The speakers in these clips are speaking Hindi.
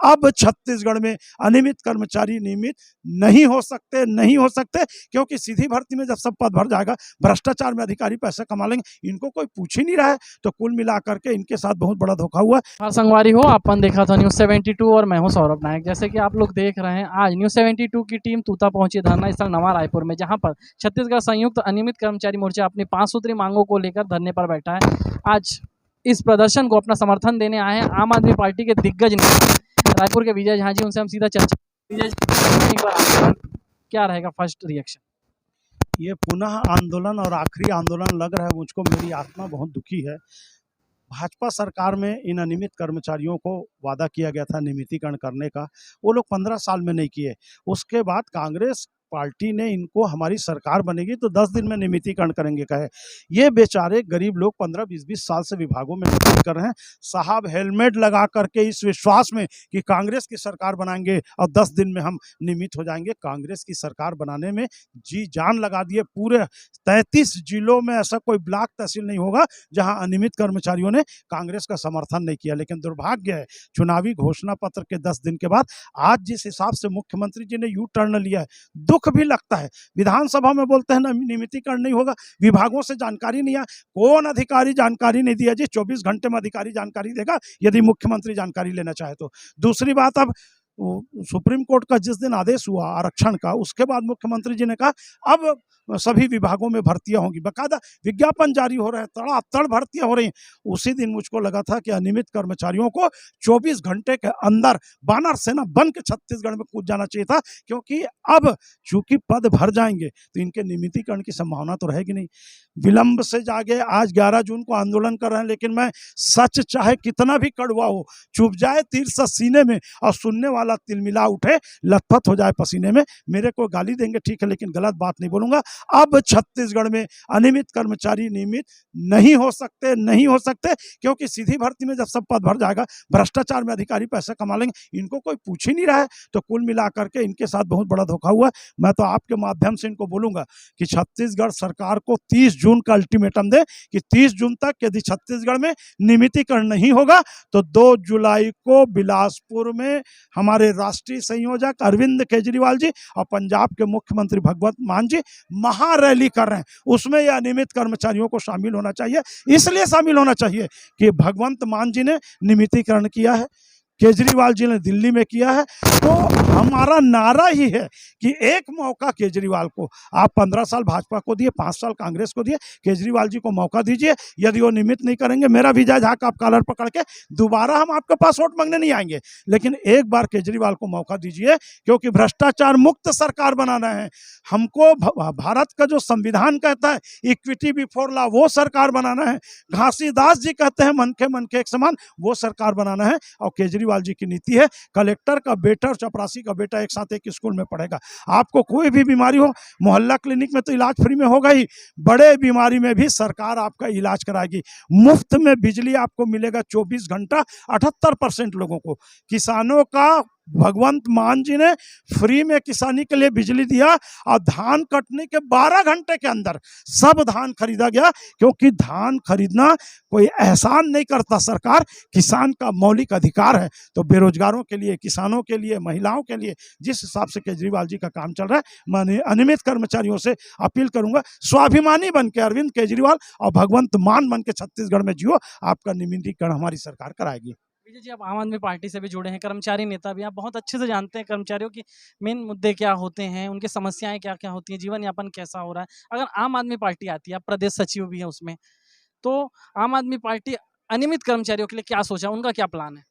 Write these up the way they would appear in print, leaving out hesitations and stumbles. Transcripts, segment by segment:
अब छत्तीसगढ़ में अनियमित कर्मचारी नियमित नहीं हो सकते, क्योंकि सीधी भर्ती में जब सब पद भर जाएगा, भ्रष्टाचार में अधिकारी पैसा कमा लेंगे, इनको कोई पूछ ही नहीं रहा है। तो कुल मिलाकर के इनके साथ बहुत बड़ा धोखा हुआ। हाँ संगवारी हो, अपन देखा था न्यूज़ 72 और मैं हूं सौरभ नायक। जैसे कि आप लोग देख रहे हैं, आज न्यूज़ 72 की टीम तूता पहुंची धरना स्थल नवा रायपुर में, जहां पर छत्तीसगढ़ संयुक्त अनियमित कर्मचारी मोर्चा अपनी 5 सूत्री मांगों को लेकर धरने पर बैठा है। आज इस प्रदर्शन को अपना समर्थन देने आए हैं आम आदमी पार्टी के दिग्गज नेता रायपुर के विजय झा जी। उनसे हम सीधा चर्चा। विजय जी, एक बार क्या रहेगा फर्स्ट रिएक्शन? ये पुनः आंदोलन और आखिरी आंदोलन लग रहा है मुझको। मेरी आत्मा बहुत दुखी है। भाजपा सरकार में इन अनियमित कर्मचारियों को वादा किया गया था नियमितीकरण करने का, वो लोग 15 साल में नहीं किए। उसके बाद कांग्रेस पार्टी ने इनको हमारी सरकार बनेगी तो 10 दिन में नियमितीकरण करेंगे कहे। ये बेचारे गरीब लोग 15-20 साल से विभागों में नौकरी कर रहे हैं। साहब हेलमेट लगा करके इस विश्वास में कि कांग्रेस की सरकार बनाएंगे और 10 दिन में हम नियमित हो जाएंगे। कांग्रेस की सरकार बनाने में जी जान लगा दिए। पूरे 33 जिलों में ऐसा कोई ब्लॉक तहसील नहीं होगा जहां अनियमित कर्मचारियों ने कांग्रेस का समर्थन नहीं किया। लेकिन दुर्भाग्य है, चुनावी घोषणा पत्र के 10 दिन के बाद आज जिस हिसाब से मुख्यमंत्री जी ने यू टर्न लिया है, दुख भी लगता है। विधानसभा में बोलते हैं नियमितीकरण नहीं होगा, विभागों से जानकारी नहीं है। कौन अधिकारी जानकारी नहीं दिया जी? 24 घंटे में अधिकारी जानकारी देगा यदि मुख्यमंत्री जानकारी लेना चाहे तो। दूसरी बात, अब सुप्रीम कोर्ट का जिस दिन आदेश हुआ आरक्षण का, उसके बाद मुख्यमंत्री जी ने कहा अब सभी विभागों में भर्तियां होंगी, बकायदा विज्ञापन जारी हो रहे हैं, तड़ातड़ भर्तियां हो रही हैं। उसी दिन मुझको लगा था कि अनियमित कर्मचारियों को 24 घंटे के अंदर बानर सेना बन के छत्तीसगढ़ में कूद जाना चाहिए था, क्योंकि अब चूंकि पद भर जाएंगे तो इनके नियमितीकरण की संभावना तो रहेगी नहीं। विलंब से जागे आज 11 जून को आंदोलन कर रहे हैं, लेकिन मैं सच चाहे कितना भी कड़वा हो, चुभ जाए तीर से सीने में और सुनने वाला तिलमिला उठे, लथपथ हो जाए पसीने में। मेरे को गाली देंगे ठीक है, लेकिन गलत बात नहीं बोलूंगा। अब छत्तीसगढ़ में अनियमित कर्मचारी नियमित नहीं हो सकते, क्योंकि सीधी भर्ती में जब सब पद भर जाएगा, भ्रष्टाचार में अधिकारी पैसा कमा लेंगे, इनको कोई पूछ ही नहीं रहा है। तो कुल मिलाकर के इनके साथ बहुत बड़ा धोखा हुआ। मैं तो आपके माध्यम से इनको बोलूंगा कि छत्तीसगढ़ सरकार को 30 जून का अल्टीमेटम दे कि 30 जून तक यदि छत्तीसगढ़ में नियमितीकरण नहीं होगा तो 2 जुलाई को बिलासपुर में हमारे राष्ट्रीय संयोजक अरविंद केजरीवाल जी और पंजाब के मुख्यमंत्री भगवंत मान जी महारैली कर रहे हैं। उसमें यह अनियमित कर्मचारियों को शामिल होना चाहिए। इसलिए शामिल होना चाहिए कि भगवंत मान जी ने नियमितीकरण किया है, केजरीवाल जी ने दिल्ली में किया है। तो हमारा नारा ही है कि एक मौका केजरीवाल को, आप 15 साल भाजपा को दिए, 5 साल कांग्रेस को दिए, केजरीवाल जी को मौका दीजिए। यदि वो नियमित नहीं करेंगे, मेरा विजय झा का आप कॉलर पकड़ के दोबारा हम आपके पास वोट मांगने नहीं आएंगे, लेकिन एक बार केजरीवाल को मौका दीजिए, क्योंकि भ्रष्टाचार मुक्त सरकार बनाना है हमको। भारत का जो संविधान कहता है इक्विटी बिफोर लॉ, वो सरकार बनाना है। घासीदास जी कहते हैं मन के एक समान, वो सरकार बनाना है। और केजरीवाल जी की नीति है कलेक्टर का बेटा और चपरासी का बेटा एक साथ एक स्कूल में पढ़ेगा। आपको कोई भी बीमारी हो, मोहल्ला क्लिनिक में तो इलाज फ्री में होगा ही, बड़े बीमारी में भी सरकार आपका इलाज कराएगी। मुफ्त में बिजली आपको मिलेगा 24 घंटा 78% लोगों को। किसानों का भगवंत मान जी ने फ्री में किसानी के लिए बिजली दिया और धान कटने के 12 घंटे के अंदर सब धान खरीदा गया, क्योंकि धान खरीदना कोई एहसान नहीं करता सरकार, किसान का मौलिक अधिकार है। तो बेरोजगारों के लिए, किसानों के लिए, महिलाओं के लिए जिस हिसाब से केजरीवाल जी का काम चल रहा है, मैं अनियमित कर्मचारियों से अपील करूंगा, स्वाभिमानी बन के अरविंद केजरीवाल और भगवंत मान बन के छत्तीसगढ़ में जियो, आपका नियमितीकरण हमारी सरकार कराएगी। विजय जी, आप आम आदमी पार्टी से भी जुड़े हैं, कर्मचारी नेता भी, आप बहुत अच्छे से जानते हैं कर्मचारियों की मेन मुद्दे क्या होते हैं, उनकी समस्याएं क्या क्या होती हैं, जीवन यापन कैसा हो रहा है। अगर आम आदमी पार्टी आती है, आप प्रदेश सचिव भी हैं उसमें, तो आम आदमी पार्टी अनियमित कर्मचारियों के लिए क्या सोचा, उनका क्या प्लान है?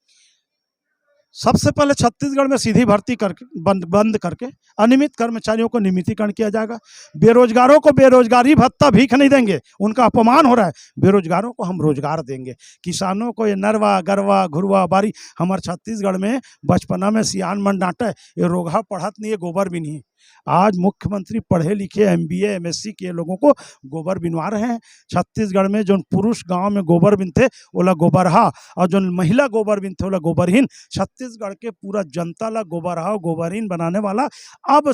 सबसे पहले छत्तीसगढ़ में सीधी भर्ती करके बंद करके अनियमित कर्मचारियों को नियमितीकरण किया जाएगा। बेरोजगारों को बेरोजगारी भत्ता भीख नहीं देंगे, उनका अपमान हो रहा है। बेरोजगारों को हम रोजगार देंगे। किसानों को ये नरवा गरवा घुरवा बारी, हमारे छत्तीसगढ़ में बचपना में सियान मन डांटा है, ये रोगा पढ़त नहीं है, गोबर भी नहीं है। आज मुख्यमंत्री पढ़े लिखे MBA MSc किए लोगों को गोबर बिनवा रहे हैं। छत्तीसगढ़ में जो पुरुष गांव में गोबर बिनते ओला गोबरहा, और जो महिला गोबर बिनते ओला गोबरहीन। छत्तीसगढ़ के पूरा जनता ला गोबरहा गोबरहीन बनाने वाला अब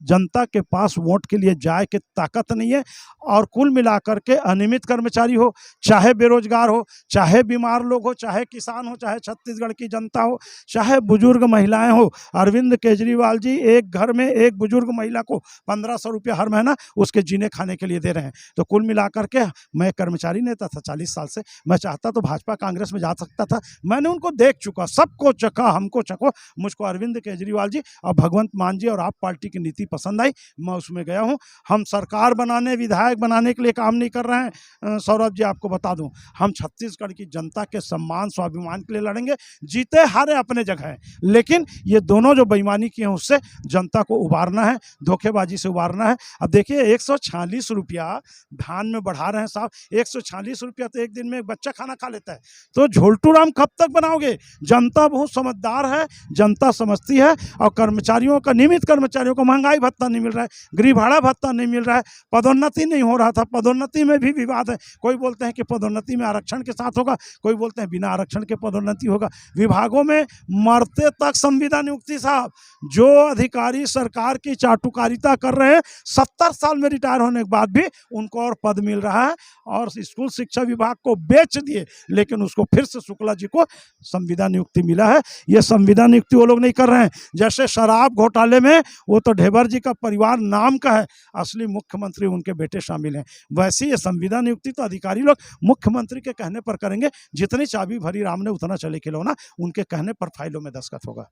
जनता के पास वोट के लिए जाए की ताकत नहीं है। और कुल मिलाकर के अनियमित कर्मचारी हो, चाहे बेरोजगार हो, चाहे बीमार लोग हो, चाहे किसान हो, चाहे छत्तीसगढ़ की जनता हो, चाहे बुजुर्ग महिलाएं हो, अरविंद केजरीवाल जी एक घर में एक बुजुर्ग महिला को 1500 रुपया हर महीना उसके जीने खाने के लिए दे रहे हैं। तो कुल मिलाकर के मैं कर्मचारी नेता था 40 साल से, मैं चाहता तो भाजपा कांग्रेस में जा सकता था। मैंने उनको देख चुका, सबको चखा, हमको चखो। मुझको अरविंद केजरीवाल जी और भगवंत मान जी और आप पार्टी की नीति पसंद आई, मैं उसमें गया हूँ। हम सरकार बनाने, विधायक बनाने के लिए काम नहीं कर रहे हैं। सौरभ जी आपको बता दूं, हम छत्तीसगढ़ की जनता के सम्मान स्वाभिमान के लिए लड़ेंगे। जीते हारे अपने जगह है, लेकिन ये दोनों जो बेईमानी की है उससे जनता को उबारना है, धोखेबाजी से उबारना है। अब देखिए 146 रुपया धान में बढ़ा रहे हैं साहब, 146 रुपया तो एक दिन में एक बच्चा खाना खा लेता है। तो झोलटू राम कब तक बनाओगे? जनता बहुत समझदार है, जनता समझती है। और कर्मचारियों का, नियमित कर्मचारियों को महंगाई भत्ता नहीं मिल रहा है, गृह भाड़ा भत्ता नहीं मिल रहा है, पदोन्नति नहीं हो रहा था, पदोन्नति में भी विवाद है। कोई बोलते हैं कि पदोन्नति में आरक्षण के साथ होगा, कोई बोलते हैं बिना आरक्षण के पदोन्नति होगा। विभागों में मरते तक संविदा नियुक्ति साहब। जो अधिकारी सरकार की चाटुकारिता कर रहे हैं, 70 साल में रिटायर होने के बाद भी उनको और पद मिल रहा है। और स्कूल शिक्षा विभाग को बेच दिए, लेकिन उसको फिर से शुक्ला जी को संविदा नियुक्ति मिला है। ये संविदा नियुक्ति वो लोग नहीं कर रहे हैं। जैसे शराब घोटाले में वो तो ढेबर जी का परिवार नाम का है, असली मुख्यमंत्री उनके बेटे शामिल हैं। वैसे ये संविदा नियुक्ति तो अधिकारी लोग मुख्यमंत्री के कहने पर करेंगे। जितनी चाबी भरी राम ने उतना चले खिलौना, उनके कहने पर फाइलों में दस्तखत होगा।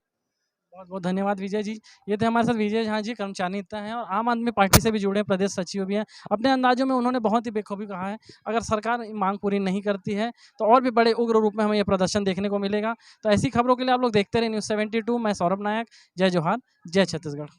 बहुत बहुत धन्यवाद विजय जी। ये थे हमारे साथ विजय झा जी, कर्मचारी नेता हैं और आम आदमी पार्टी से भी जुड़े हैं, प्रदेश सचिव भी हैं। अपने अंदाजों में उन्होंने बहुत ही बेखूबी कहा है, अगर सरकार मांग पूरी नहीं करती है तो और भी बड़े उग्र रूप में हमें ये प्रदर्शन देखने को मिलेगा। तो ऐसी खबरों के लिए आप लोग देखते रहे News 72। मैं सौरभ नायक। जय जोहार, जय छत्तीसगढ़।